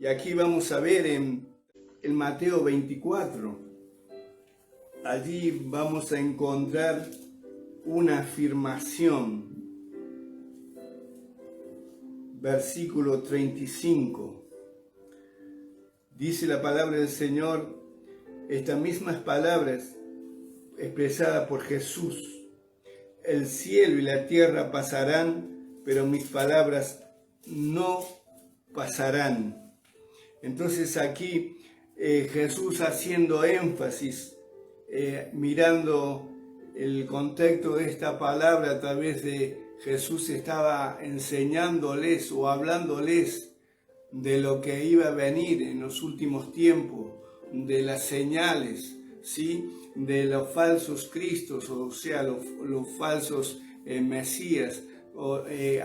Y aquí vamos a ver en Mateo 24, allí vamos a encontrar una afirmación. Versículo 35. Dice la palabra del Señor, estas mismas palabras expresadas por Jesús. El cielo y la tierra pasarán, pero mis palabras no pasarán. Entonces aquí Jesús haciendo énfasis, mirando el contexto de esta palabra a través de Jesús estaba enseñándoles o hablándoles de lo que iba a venir en los últimos tiempos, de las señales, ¿sí? De los falsos cristos, o sea, los falsos mesías,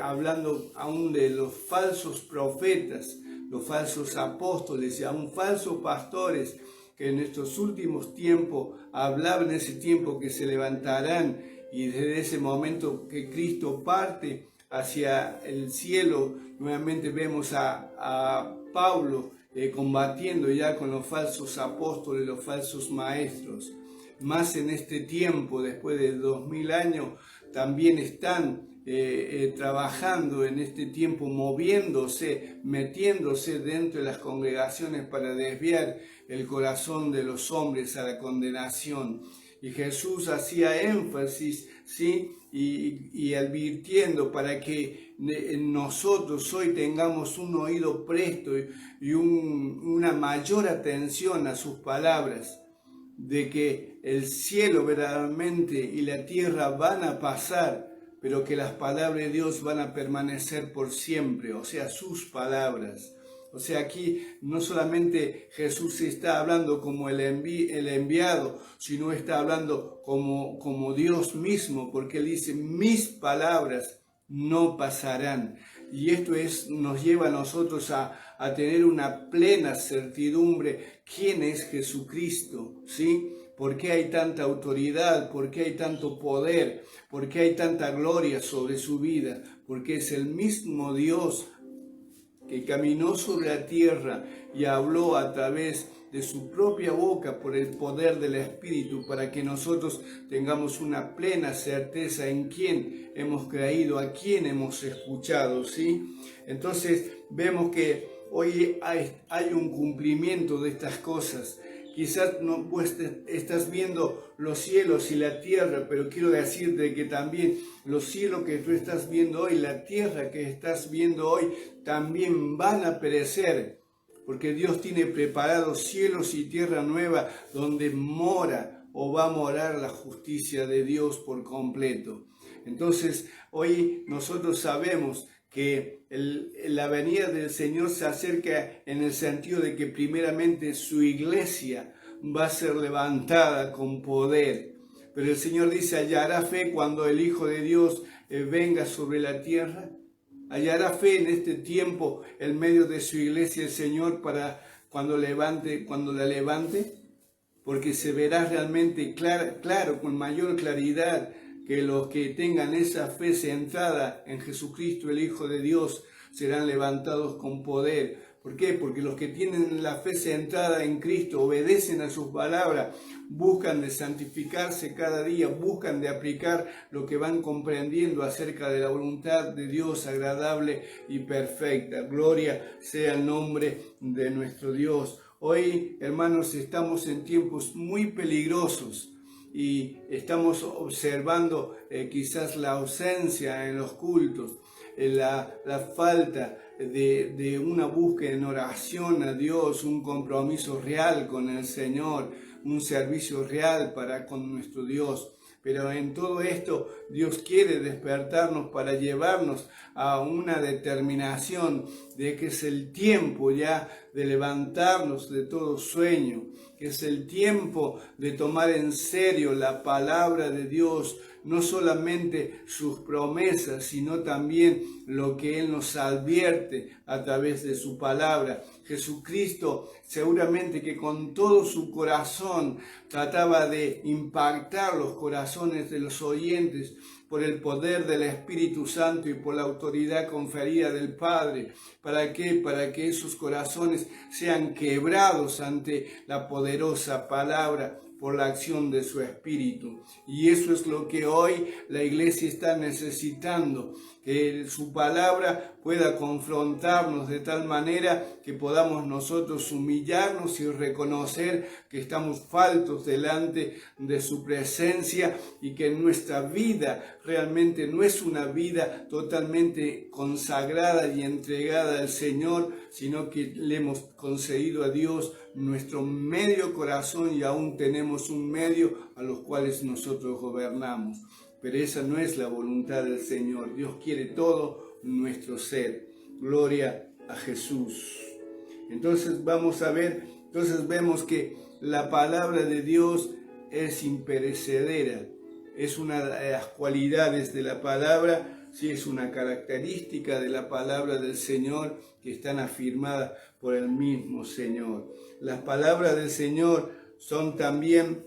hablando aún de los falsos profetas, los falsos apóstoles y aún falsos pastores que en estos últimos tiempos hablaban en ese tiempo que se levantarán, y desde ese momento que Cristo parte hacia el cielo, nuevamente vemos a Pablo combatiendo ya con los falsos apóstoles, los falsos maestros. Más en este tiempo, después de 2000 años, también están trabajando en este tiempo, moviéndose, metiéndose dentro de las congregaciones para desviar el corazón de los hombres a la condenación. Y Jesús hacía énfasis, ¿sí? y advirtiendo para que nosotros hoy tengamos un oído presto y una mayor atención a sus palabras, de que el cielo verdaderamente y la tierra van a pasar, pero que las palabras de Dios van a permanecer por siempre, o sea, sus palabras. O sea, aquí no solamente Jesús está hablando como el enviado, sino está hablando como Dios mismo, porque Él dice, mis palabras no pasarán. Y esto nos lleva a nosotros a tener una plena certidumbre quién es Jesucristo, ¿sí? ¿Por qué hay tanta autoridad? ¿Por qué hay tanto poder? ¿Por qué hay tanta gloria sobre su vida? Porque es el mismo Dios que caminó sobre la tierra y habló a través de su propia boca por el poder del Espíritu, para que nosotros tengamos una plena certeza en quién hemos creído, a quién hemos escuchado, ¿sí? Entonces vemos que hoy hay un cumplimiento de estas cosas. Quizás no pues, estás viendo los cielos y la tierra, pero quiero decirte que también los cielos que tú estás viendo hoy, la tierra que estás viendo hoy, también van a perecer, porque Dios tiene preparados cielos y tierra nueva donde mora o va a morar la justicia de Dios por completo. Entonces, hoy nosotros sabemos que la venida del Señor se acerca en el sentido de que primeramente su iglesia va a ser levantada con poder. Pero el Señor dice, ¿hallará fe cuando el Hijo de Dios venga sobre la tierra? ¿Hallará fe en este tiempo en medio de su iglesia el Señor para cuando la levante? Porque se verá realmente claro, con mayor claridad, que los que tengan esa fe centrada en Jesucristo, el Hijo de Dios, serán levantados con poder. ¿Por qué? Porque los que tienen la fe centrada en Cristo, obedecen a sus palabras, buscan de santificarse cada día, buscan de aplicar lo que van comprendiendo acerca de la voluntad de Dios agradable y perfecta. Gloria sea el nombre de nuestro Dios. Hoy, hermanos, estamos en tiempos muy peligrosos y estamos observando quizás la ausencia en los cultos, la falta de una búsqueda en oración a Dios, un compromiso real con el Señor, un servicio real con nuestro Dios. Pero en todo esto Dios quiere despertarnos para llevarnos a una determinación de que es el tiempo ya de levantarnos de todo sueño, que es el tiempo de tomar en serio la palabra de Dios, no solamente sus promesas, sino también lo que Él nos advierte a través de su palabra. Jesucristo seguramente que con todo su corazón trataba de impactar los corazones de los oyentes por el poder del Espíritu Santo y por la autoridad conferida del Padre. ¿Para qué? Para que esos corazones sean quebrados ante la poderosa palabra por la acción de su Espíritu. Y eso es lo que hoy la iglesia está necesitando, que su palabra pueda confrontarnos de tal manera que podamos nosotros humillarnos y reconocer que estamos faltos delante de su presencia y que nuestra vida realmente no es una vida totalmente consagrada y entregada al Señor, sino que le hemos concedido a Dios nuestro medio corazón y aún tenemos un medio a los cuales nosotros gobernamos. Pero esa no es la voluntad del Señor. Dios quiere todo nuestro ser. Gloria a Jesús. Entonces vamos a ver, vemos que la palabra de Dios es imperecedera. Es una de las cualidades de la palabra, sí, es una característica de la palabra del Señor que están afirmadas por el mismo Señor. Las palabras del Señor son también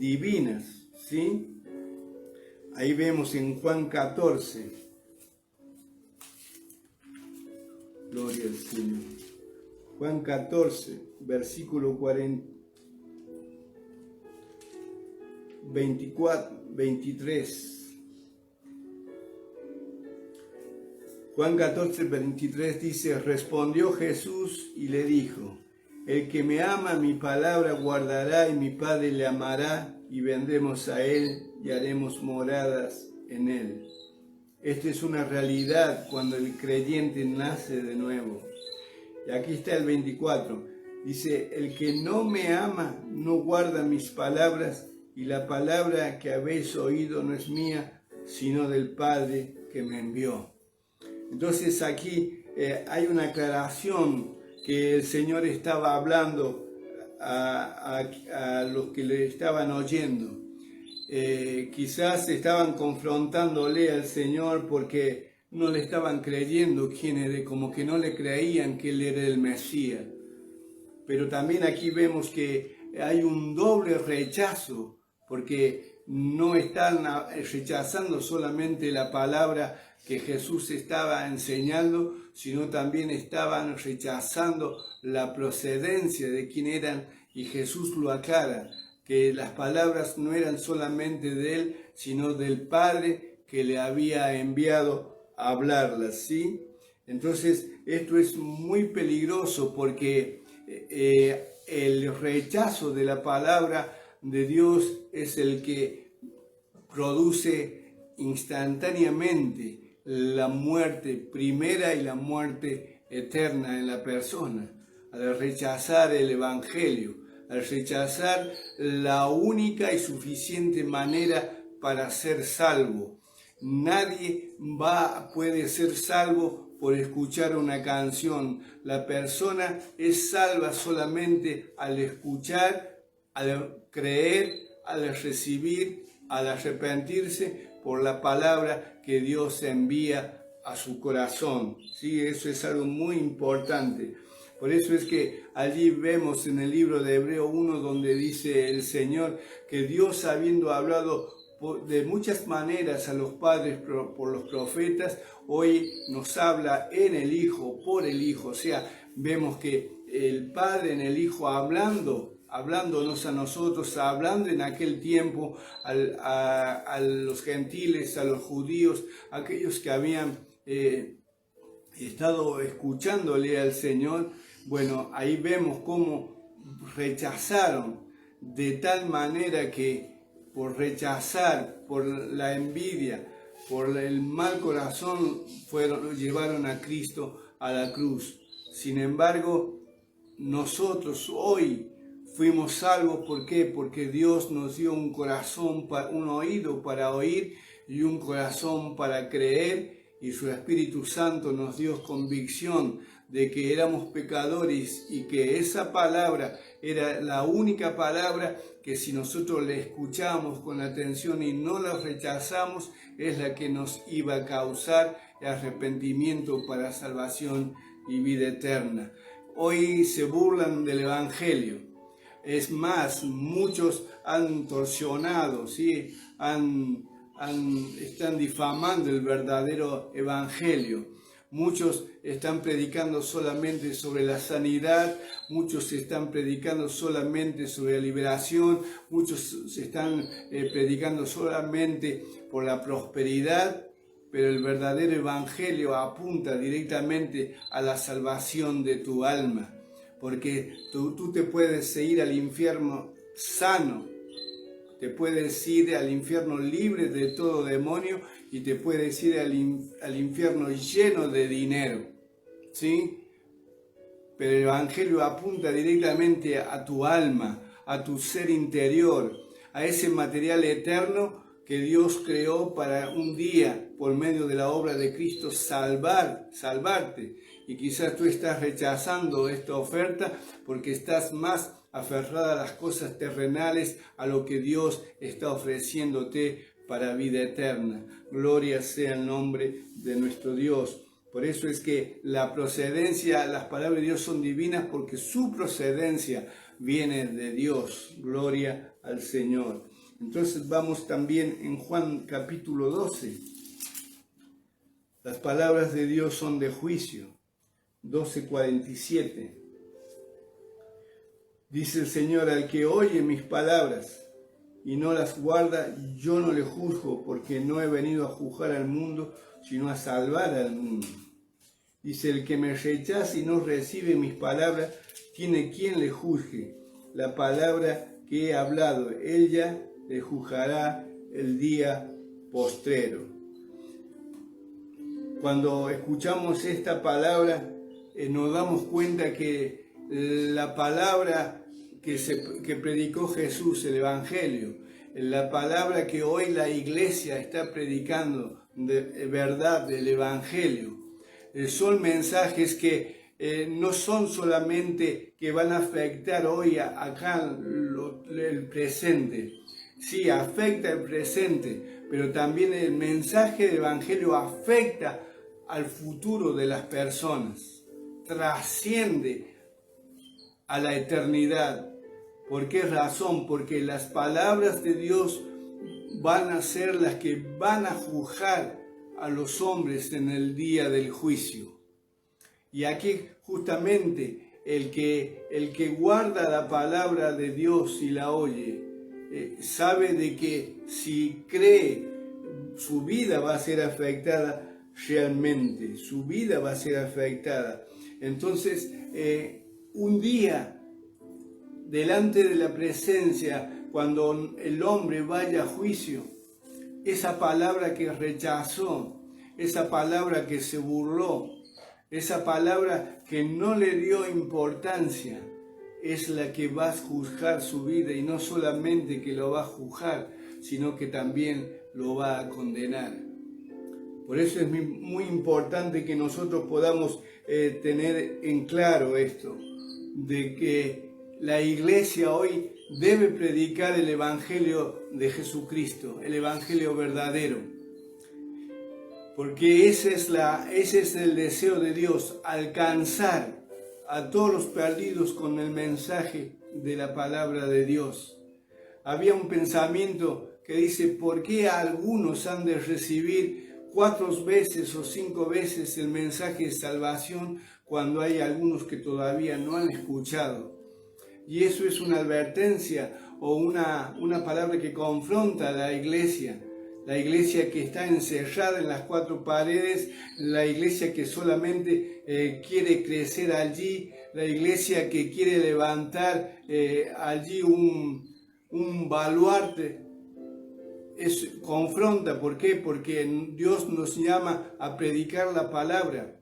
divinas, ¿sí? Ahí vemos en Juan 14. Gloria al Señor. Juan 14, versículo 23. Juan 14, 23 dice: respondió Jesús y le dijo: el que me ama, mi palabra guardará, y mi Padre le amará, y vendremos a él y haremos moradas en él. Esta es una realidad cuando el creyente nace de nuevo. Y aquí está el 24. Dice: el que no me ama no guarda mis palabras, y la palabra que habéis oído no es mía, sino del Padre que me envió. Entonces aquí hay una aclaración que el Señor estaba hablando a los que le estaban oyendo. Quizás estaban confrontándole al Señor porque no le estaban creyendo quién era, como que no le creían que Él era el Mesías. Pero también aquí vemos que hay un doble rechazo, porque no están rechazando solamente la palabra que Jesús estaba enseñando, sino también estaban rechazando la procedencia de quién eran, y Jesús lo aclara, que las palabras no eran solamente de Él, sino del Padre que le había enviado a hablarlas, ¿sí? Entonces, esto es muy peligroso porque el rechazo de la palabra de Dios es el que produce instantáneamente la muerte primera y la muerte eterna en la persona, al rechazar el Evangelio, al rechazar la única y suficiente manera para ser salvo. Nadie puede ser salvo por escuchar una canción. La persona es salva solamente al escuchar, al creer, al recibir, al arrepentirse por la palabra que Dios envía a su corazón. ¿Sí? Eso es algo muy importante. Por eso es que allí vemos en el libro de Hebreo 1 donde dice el Señor que Dios, habiendo hablado de muchas maneras a los padres por los profetas, hoy nos habla en el Hijo, por el Hijo. O sea, vemos que el Padre en el Hijo hablándonos a nosotros, hablando en aquel tiempo a los gentiles, a los judíos, aquellos que habían estado escuchándole al Señor. Bueno, ahí vemos cómo rechazaron de tal manera que por rechazar, por la envidia, por el mal corazón, llevaron a Cristo a la cruz. Sin embargo, nosotros hoy fuimos salvos. ¿Por qué? Porque Dios nos dio un corazón, un oído para oír y un corazón para creer. y su Espíritu Santo nos dio convicción de que éramos pecadores y que esa palabra era la única palabra que si nosotros la escuchamos con atención y no la rechazamos, es la que nos iba a causar arrepentimiento para salvación y vida eterna. Hoy se burlan del Evangelio. Es más, muchos han torsionado, ¿sí? Están difamando el verdadero Evangelio. Muchos están predicando solamente sobre la sanidad, muchos están predicando solamente sobre la liberación, muchos están predicando solamente por la prosperidad, pero el verdadero Evangelio apunta directamente a la salvación de tu alma, porque tú te puedes ir al infierno sano, te puedes ir al infierno libre de todo demonio y te puedes ir al infierno lleno de dinero, ¿sí? Pero el Evangelio apunta directamente a tu alma, a tu ser interior, a ese material eterno que Dios creó para un día, por medio de la obra de Cristo, salvarte. Y quizás tú estás rechazando esta oferta porque estás más aferrada a las cosas terrenales, a lo que Dios está ofreciéndote para vida eterna. Gloria sea el nombre de nuestro Dios. Por eso es que la procedencia, las palabras de Dios son divinas porque su procedencia viene de Dios. Gloria al Señor. Entonces vamos también en Juan capítulo 12. Las palabras de Dios son de juicio. 12:47. Dice el Señor: al que oye mis palabras y no las guarda, yo no le juzgo, porque no he venido a juzgar al mundo, sino a salvar al mundo. Dice: el que me rechaza y no recibe mis palabras, tiene quien le juzgue. La palabra que he hablado, ella le juzgará el día postrero. Cuando escuchamos esta palabra, nos damos cuenta que la palabra que predicó Jesús, el Evangelio, la palabra que hoy la iglesia está predicando, de verdad del Evangelio, son mensajes que no son solamente que van a afectar hoy acá el presente. Sí, afecta el presente, pero también el mensaje del Evangelio afecta al futuro de las personas, trasciende a la eternidad. ¿Por qué razón? Porque las palabras de Dios van a ser las que van a juzgar a los hombres en el día del juicio. Y aquí justamente el que guarda la palabra de Dios y la oye, sabe de que si cree, su vida va a ser afectada realmente, su vida va a ser afectada. Entonces, un día, delante de la presencia, cuando el hombre vaya a juicio, esa palabra que rechazó, esa palabra que se burló, esa palabra que no le dio importancia, es la que va a juzgar su vida, y no solamente que lo va a juzgar, sino que también lo va a condenar. Por eso es muy importante que nosotros podamos tener en claro esto, de que la iglesia hoy debe predicar el Evangelio de Jesucristo, el Evangelio verdadero. Porque ese es el deseo de Dios, alcanzar a todos los perdidos con el mensaje de la palabra de Dios. Había un pensamiento que dice: ¿por qué algunos han de recibir 4 veces o 5 veces el mensaje de salvación cuando hay algunos que todavía no han escuchado? Y eso es una advertencia o una palabra que confronta a la iglesia que está encerrada en las 4 paredes, la iglesia que solamente quiere crecer allí, la iglesia que quiere levantar allí un baluarte. Confronta. ¿Por qué? Porque Dios nos llama a predicar la palabra.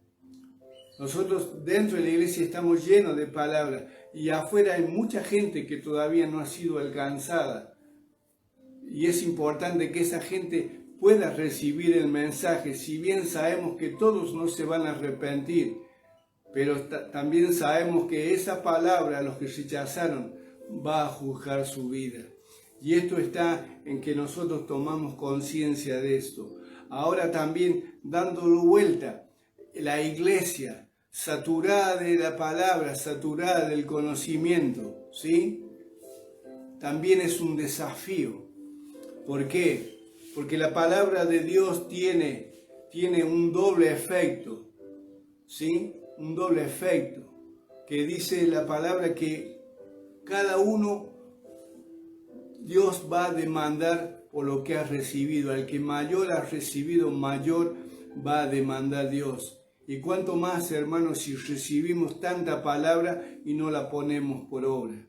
Nosotros dentro de la iglesia estamos llenos de palabra y afuera hay mucha gente que todavía no ha sido alcanzada. Y es importante que esa gente puedas recibir el mensaje, si bien sabemos que todos no se van a arrepentir, pero también sabemos que esa palabra, los que rechazaron, va a juzgar su vida. Y esto está en que nosotros tomamos conciencia de esto. Ahora también, dándolo vuelta, la iglesia, saturada de la palabra, saturada del conocimiento, ¿sí? También es un desafío. ¿Por qué? Porque la palabra de Dios tiene un doble efecto, ¿sí? Un doble efecto, que dice la palabra que cada uno, Dios va a demandar por lo que ha recibido. Al que mayor ha recibido, mayor va a demandar Dios. Y cuánto más, hermanos, si recibimos tanta palabra y no la ponemos por obra,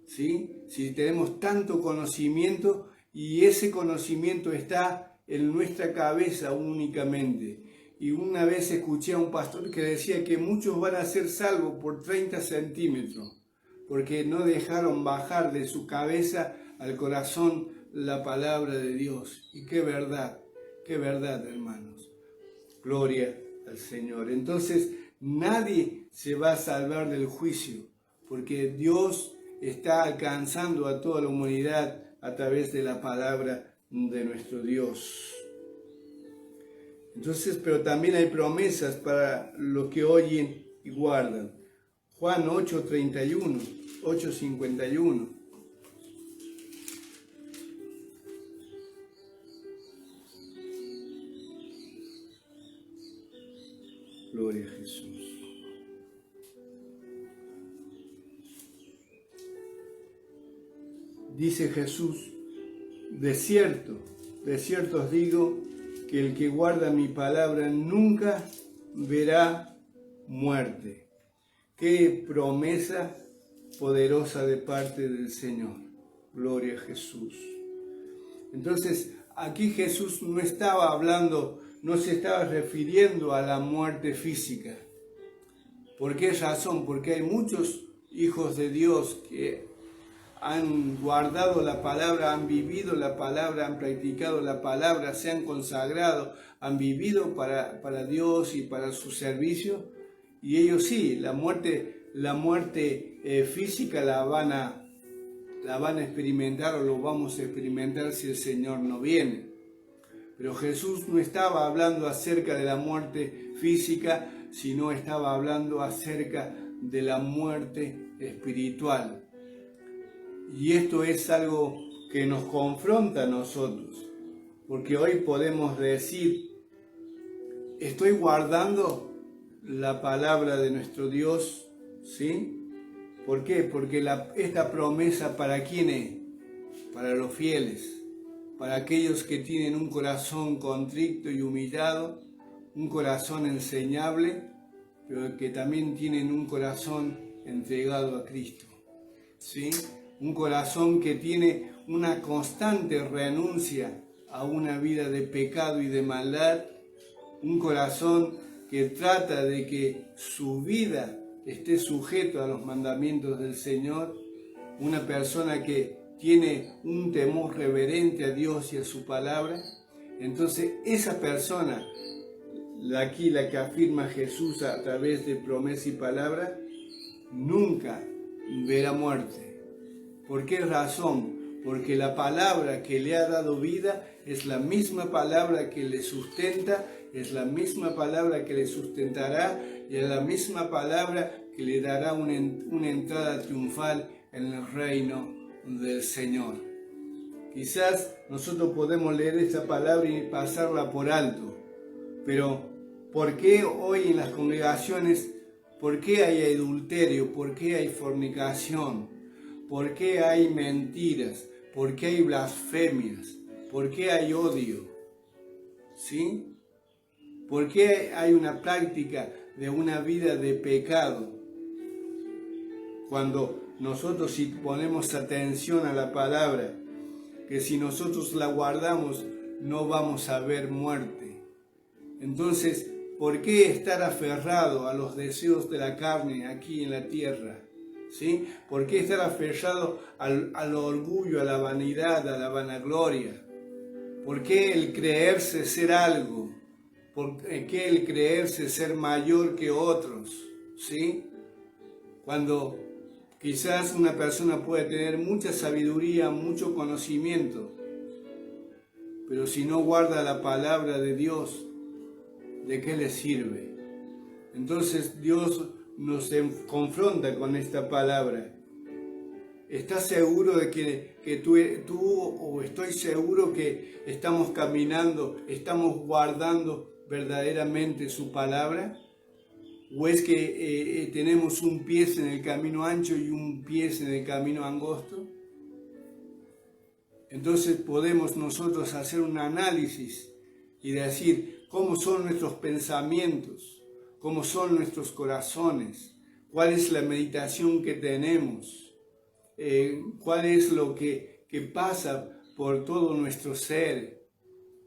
¿sí? Si tenemos tanto conocimiento y ese conocimiento está en nuestra cabeza únicamente. Y una vez escuché a un pastor que decía que muchos van a ser salvos por 30 centímetros, porque no dejaron bajar de su cabeza al corazón la palabra de Dios. Y qué verdad, hermanos. Gloria al Señor. Entonces, nadie se va a salvar del juicio, porque Dios está alcanzando a toda la humanidad a través de la palabra de nuestro Dios. Entonces, pero también hay promesas para los que oyen y guardan. Juan 8:31, 8:51. Gloria a Jesús. Dice Jesús, de cierto os digo, que el que guarda mi palabra nunca verá muerte. Qué promesa poderosa de parte del Señor. Gloria a Jesús. Entonces, aquí Jesús no estaba hablando, no se estaba refiriendo a la muerte física. ¿Por qué razón? Porque hay muchos hijos de Dios que han guardado la palabra, han vivido la palabra, han practicado la palabra, se han consagrado, han vivido para Dios y para su servicio. Y ellos sí, la muerte física la van a experimentar, o lo vamos a experimentar si el Señor no viene. Pero Jesús no estaba hablando acerca de la muerte física, sino estaba hablando acerca de la muerte espiritual. Y esto es algo que nos confronta a nosotros, porque hoy podemos decir, estoy guardando la palabra de nuestro Dios, ¿sí? ¿Por qué? Porque esta promesa, ¿para quién es? Para los fieles, para aquellos que tienen un corazón contrito y humillado, un corazón enseñable, pero que también tienen un corazón entregado a Cristo, ¿sí? Un corazón que tiene una constante renuncia a una vida de pecado y de maldad, un corazón que trata de que su vida esté sujeto a los mandamientos del Señor, una persona que tiene un temor reverente a Dios y a su palabra. Entonces esa persona, aquí la que afirma Jesús a través de promesa y palabra, nunca verá muerte. ¿Por qué razón? Porque la palabra que le ha dado vida es la misma palabra que le sustenta, es la misma palabra que le sustentará y es la misma palabra que le dará una entrada triunfal en el reino del Señor. Quizás nosotros podemos leer esta palabra y pasarla por alto, pero ¿por qué hoy en las congregaciones, por qué hay adulterio, por qué hay fornicación? ¿Por qué hay mentiras? ¿Por qué hay blasfemias? ¿Por qué hay odio? ¿Sí? ¿Por qué hay una práctica de una vida de pecado? Cuando nosotros, si ponemos atención a la palabra, que si nosotros la guardamos no vamos a ver muerte. Entonces, ¿por qué estar aferrado a los deseos de la carne aquí en la tierra? ¿Sí? ¿Por qué estar aferrado al orgullo, a la vanidad, a la vanagloria? ¿Por qué el creerse ser algo? ¿Por qué el creerse ser mayor que otros? ¿Sí? Cuando quizás una persona puede tener mucha sabiduría, mucho conocimiento, pero si no guarda la palabra de Dios, ¿de qué le sirve? Entonces Dios nos confronta con esta palabra. ¿Estás seguro de que tú o estoy seguro que estamos caminando, estamos guardando verdaderamente su palabra? ¿O es que tenemos un pie en el camino ancho y un pie en el camino angosto? Entonces podemos nosotros hacer un análisis y decir cómo son nuestros pensamientos, cómo son nuestros corazones, cuál es la meditación que tenemos. Cuál es lo que pasa por todo nuestro ser.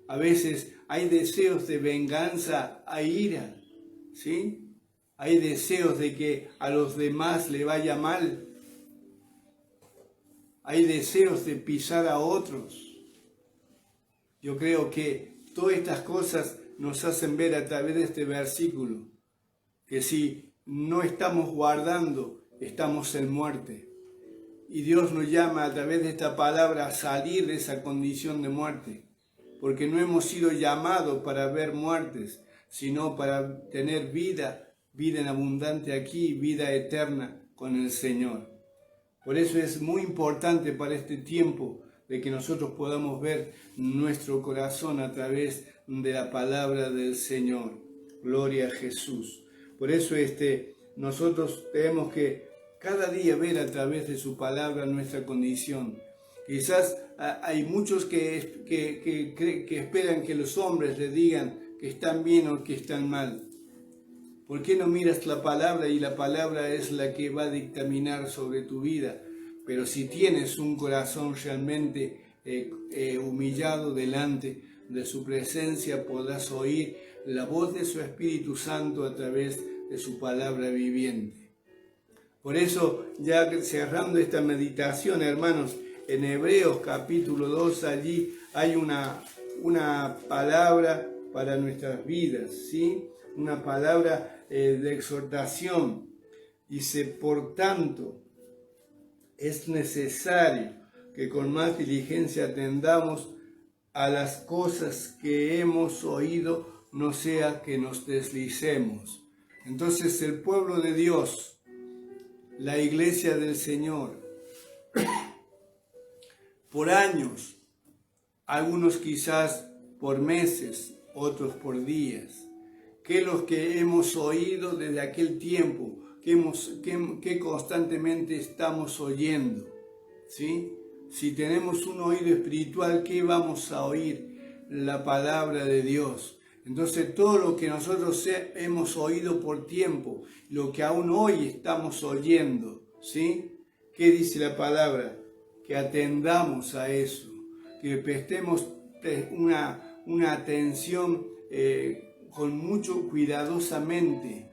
A veces hay deseos de venganza, hay ira, ¿sí? Hay deseos de que a los demás le vaya mal. Hay deseos de pisar a otros. Yo creo que todas estas cosas nos hacen ver a través de este versículo que si no estamos guardando, estamos en muerte. Y Dios nos llama a través de esta palabra a salir de esa condición de muerte, porque no hemos sido llamados para ver muertes, sino para tener vida en abundante aquí, vida eterna con el Señor. Por eso es muy importante para este tiempo de que nosotros podamos ver nuestro corazón a través de la palabra del Señor. Gloria a Jesús. Por eso nosotros tenemos que cada día ver a través de su palabra nuestra condición. Quizás hay muchos que esperan que los hombres le digan que están bien o que están mal. ¿Por qué no miras la palabra y la palabra es la que va a dictaminar sobre tu vida? Pero si tienes un corazón realmente humillado delante de su presencia, podrás oír la voz de su Espíritu Santo a través de su palabra viviente. Por eso, ya cerrando esta meditación, hermanos, en Hebreos capítulo 2, allí hay una palabra para nuestras vidas, ¿sí? Una palabra de exhortación. Dice, por tanto, es necesario que con más diligencia atendamos a las cosas que hemos oído, no sea que nos deslicemos. Entonces, el pueblo de Dios, la iglesia del Señor, por años, algunos quizás por meses, otros por días, que los que hemos oído desde aquel tiempo, que constantemente estamos oyendo, ¿sí? Si tenemos un oído espiritual, ¿qué vamos a oír? La palabra de Dios. Entonces todo lo que nosotros hemos oído por tiempo, lo que aún hoy estamos oyendo, ¿sí? ¿Qué dice la palabra? Que atendamos a eso, que prestemos una atención con mucho cuidadosamente,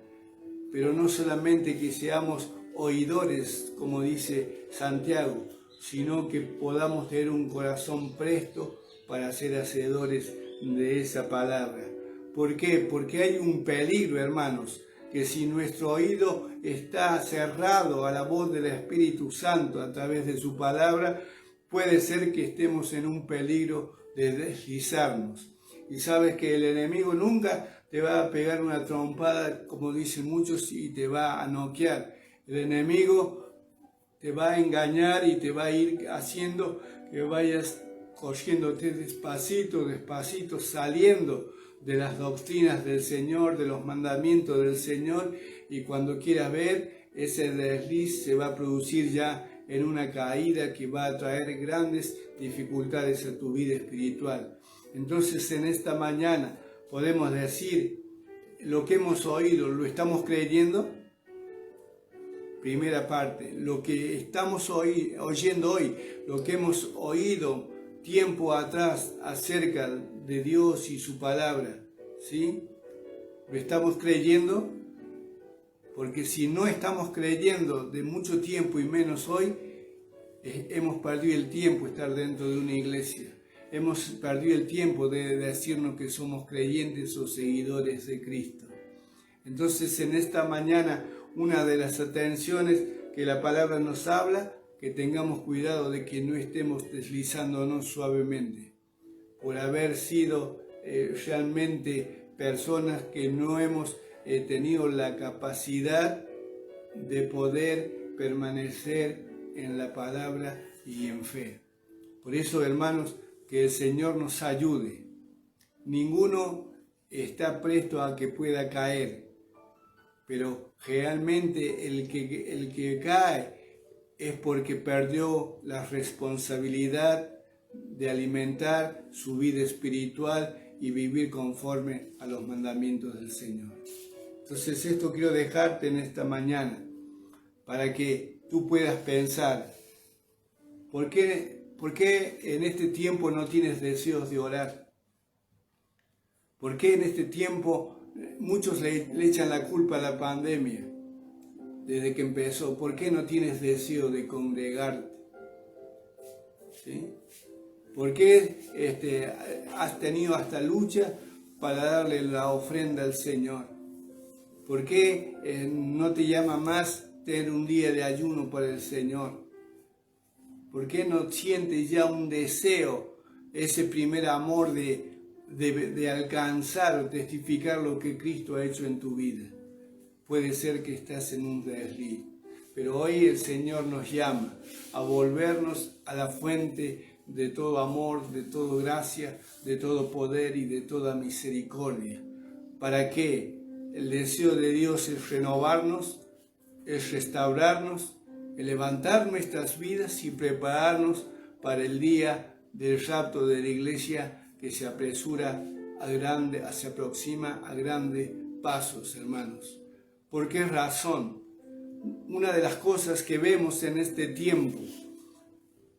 pero no solamente que seamos oidores, como dice Santiago, sino que podamos tener un corazón presto para ser hacedores de esa palabra. ¿Por qué? Porque hay un peligro, hermanos, que si nuestro oído está cerrado a la voz del Espíritu Santo a través de su palabra, puede ser que estemos en un peligro de deslizarnos. Y sabes que el enemigo nunca te va a pegar una trompada, como dicen muchos, y te va a noquear. El enemigo te va a engañar y te va a ir haciendo que vayas cogiéndote despacito, despacito, saliendo de las doctrinas del Señor, de los mandamientos del Señor, y cuando quieras ver, ese desliz se va a producir ya en una caída que va a traer grandes dificultades a tu vida espiritual. Entonces, en esta mañana podemos decir, lo que hemos oído, ¿lo estamos creyendo? Primera parte, lo que estamos oyendo hoy, lo que hemos oído tiempo atrás acerca de Dios y su palabra, ¿sí? ¿Lo estamos creyendo? Porque si no estamos creyendo de mucho tiempo y menos hoy, hemos perdido el tiempo estar dentro de una iglesia. hemos perdido el tiempo de decirnos que somos creyentes o seguidores de Cristo. Entonces, en esta mañana, una de las atenciones que la palabra nos habla, que tengamos cuidado de que no estemos deslizándonos suavemente, por haber sido realmente personas que no hemos tenido la capacidad de poder permanecer en la palabra y en fe. Por eso, hermanos, que el Señor nos ayude. Ninguno está presto a que pueda caer, pero realmente el que cae es porque perdió la responsabilidad de alimentar su vida espiritual y vivir conforme a los mandamientos del Señor. Entonces esto quiero dejarte en esta mañana para que tú puedas pensar, ¿por qué en este tiempo no tienes deseos de orar? ¿Por qué en este tiempo muchos le echan la culpa a la pandemia desde que empezó? ¿Por qué no tienes deseo de congregarte? ¿Sí? ¿Por qué has tenido hasta lucha para darle la ofrenda al Señor? ¿Por qué no te llama más tener un día de ayuno para el Señor? ¿Por qué no sientes ya un deseo, ese primer amor de alcanzar o testificar lo que Cristo ha hecho en tu vida? Puede ser que estás en un desliz, pero hoy el Señor nos llama a volvernos a la fuente de todo amor, de toda gracia, de todo poder y de toda misericordia. ¿Para qué? El deseo de Dios es renovarnos, es restaurarnos, es levantar nuestras vidas y prepararnos para el día del rapto de la iglesia que se apresura se aproxima a grandes pasos, hermanos. ¿Por qué razón? Una de las cosas que vemos en este tiempo,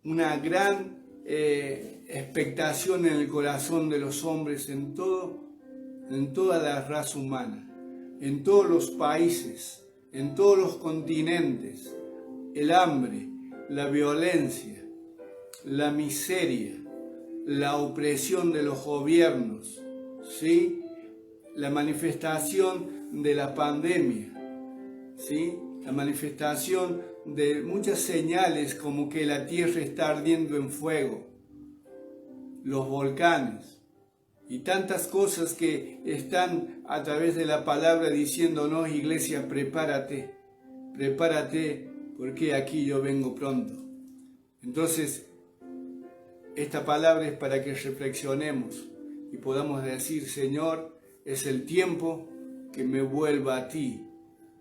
una gran expectación en el corazón de los hombres en toda la raza humana, en todos los países, en todos los continentes, el hambre, la violencia, la miseria, la opresión de los gobiernos, ¿sí? La manifestación de la pandemia, ¿sí? La manifestación de muchas señales como que la tierra está ardiendo en fuego, los volcanes y tantas cosas que están a través de la palabra diciéndonos, iglesia, prepárate, prepárate, porque aquí yo vengo pronto. Entonces, esta palabra es para que reflexionemos y podamos decir, Señor, es el tiempo que me vuelva a ti.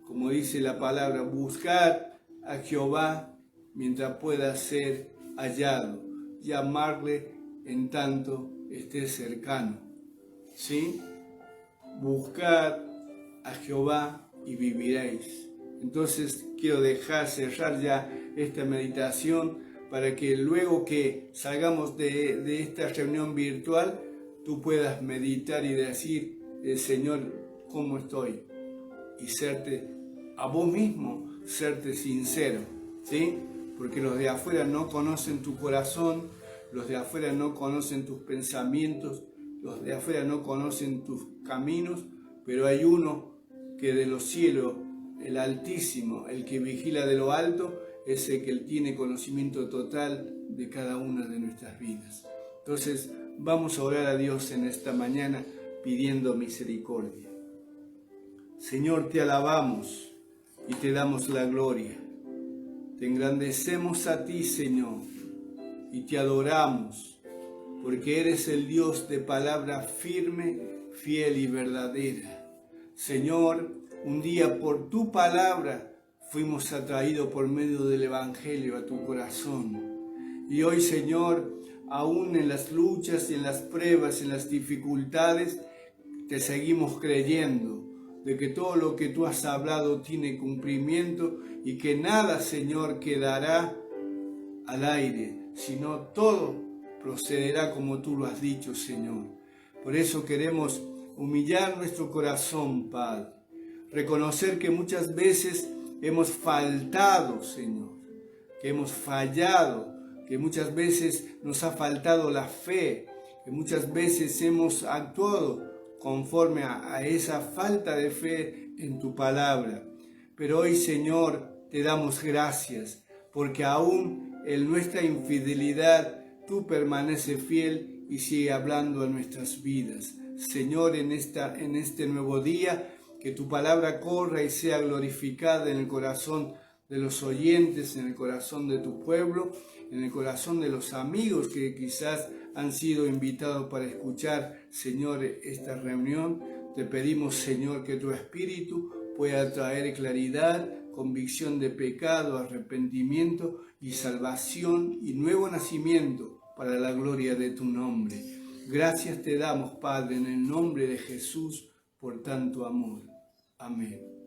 Como dice la palabra, buscad a Jehová mientras pueda ser hallado, llamarle en tanto esté cercano. ¿Sí? Buscad a Jehová y viviréis. Entonces quiero cerrar ya esta meditación para que luego que salgamos de esta reunión virtual, tú puedas meditar y decir, Señor, ¿cómo estoy? Y a vos mismo, serte sincero, ¿sí? Porque los de afuera no conocen tu corazón, los de afuera no conocen tus pensamientos, los de afuera no conocen tus caminos, pero hay uno que de los cielos, el Altísimo, el que vigila de lo alto, es el que tiene conocimiento total de cada una de nuestras vidas. Entonces, vamos a orar a Dios en esta mañana pidiendo misericordia. Señor, te alabamos y te damos la gloria. Te engrandecemos a ti, Señor, y te adoramos, porque eres el Dios de palabra firme, fiel y verdadera. Señor, un día por tu palabra fuimos atraídos por medio del Evangelio a tu corazón. Y hoy, Señor, aún en las luchas, en las pruebas, en las dificultades, te seguimos creyendo de que todo lo que tú has hablado tiene cumplimiento y que nada, Señor, quedará al aire, sino todo procederá como tú lo has dicho, Señor. Por eso queremos humillar nuestro corazón, Padre, reconocer que muchas veces hemos faltado, Señor, que hemos fallado, que muchas veces nos ha faltado la fe, que muchas veces hemos actuado conforme a esa falta de fe en tu palabra. Pero hoy, Señor, te damos gracias, porque aún en nuestra infidelidad tú permaneces fiel y sigue hablando a nuestras vidas. Señor, en este nuevo día, que tu palabra corra y sea glorificada en el corazón de los oyentes, en el corazón de tu pueblo, en el corazón de los amigos que quizás han sido invitados para escuchar, Señor, esta reunión. Te pedimos, Señor, que tu Espíritu pueda traer claridad, convicción de pecado, arrepentimiento y salvación y nuevo nacimiento para la gloria de tu nombre. Gracias te damos, Padre, en el nombre de Jesús, por tanto amor. Amén.